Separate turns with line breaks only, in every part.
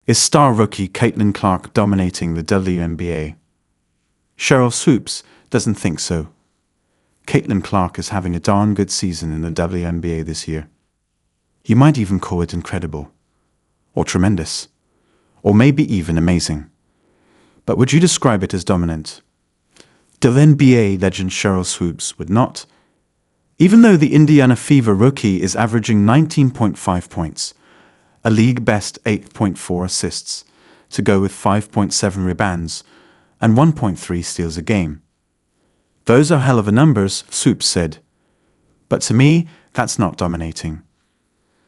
Is star rookie Caitlin Clark dominating the WNBA? Sheryl Swoopes doesn't think so. Caitlin Clark is having a darn good season in the WNBA this year. You might even call it incredible, or tremendous, or maybe even amazing. But would you describe it as dominant? WNBA legend Sheryl Swoopes would not. Even though the Indiana Fever rookie is averaging 19.5 points, a league-best 8.4 assists, to go with 5.7 rebounds and 1.3 steals a game. Those are hell of a numbers, Swoopes said. But to me, that's not dominating.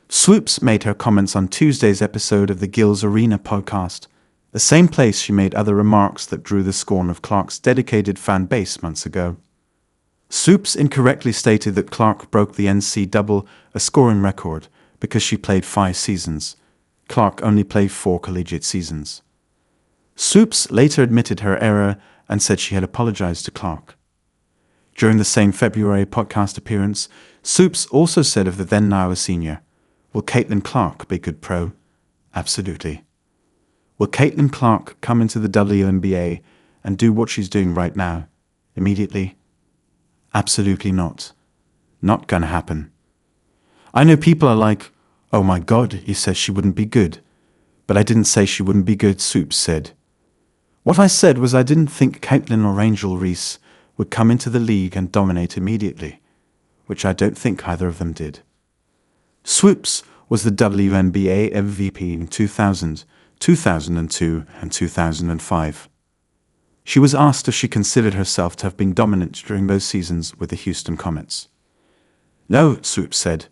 Swoopes made her comments on Tuesday's episode of the Gills Arena podcast, the same place she made other remarks that drew the scorn of Clark's dedicated fan base months ago. Swoopes incorrectly stated that Clark broke the NCAA scoring record because she played 5 seasons. Clark only played 4 collegiate seasons. Swoopes later admitted her error and said she had apologized to Clark. During the same February podcast appearance, Swoopes also said of the then-now a senior, "Will Caitlin Clark be a good pro? Absolutely. Will Caitlin Clark come into the WNBA and do what she's doing right now, immediately? Absolutely not. Not gonna happen. I know people are like, oh my God, he says she wouldn't be good. But I didn't say she wouldn't be good," Swoopes said. What I said was I didn't think Caitlin or Angel Reese would come into the league and dominate immediately, which I don't think either of them did. Swoopes was the WNBA MVP in 2000, 2002, and 2005. She was asked if she considered herself to have been dominant during those seasons with the Houston Comets. "No," Swoopes said.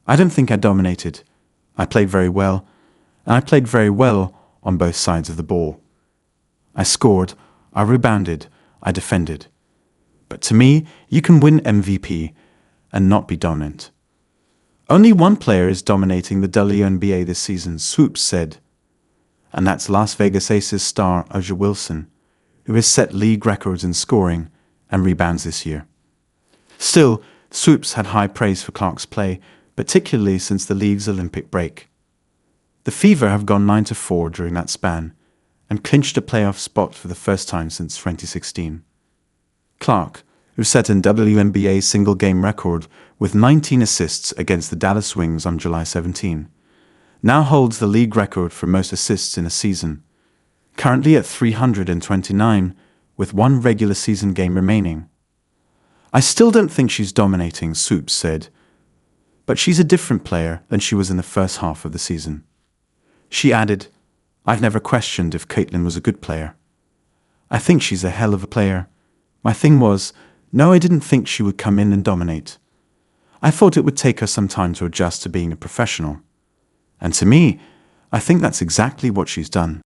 "I don't think I dominated. I played very well, and I played very well on both sides of the ball. I scored, I rebounded, I defended. But to me, you can win MVP and not be dominant." Only one player is dominating the WNBA this season, Swoopes said, and that's Las Vegas Aces star A'ja Wilson, who has set league records in scoring and rebounds this year. Still, Swoopes had high praise for Clark's play, particularly since the league's Olympic break. The Fever have gone 9-4 during that span and clinched a playoff spot for the first time since 2016. Clark, who set an WNBA single-game record with 19 assists against the Dallas Wings on July 17, now holds the league record for most assists in a season, currently at 329, with 1 regular season game remaining. "I still don't think she's dominating," Swoopes said, "but she's a different player than she was in the first half of the season." She added, "I've never questioned if Caitlin was a good player. I think she's a hell of a player. My thing was, no, I didn't think she would come in and dominate. I thought it would take her some time to adjust to being a professional. And to me, I think that's exactly what she's done."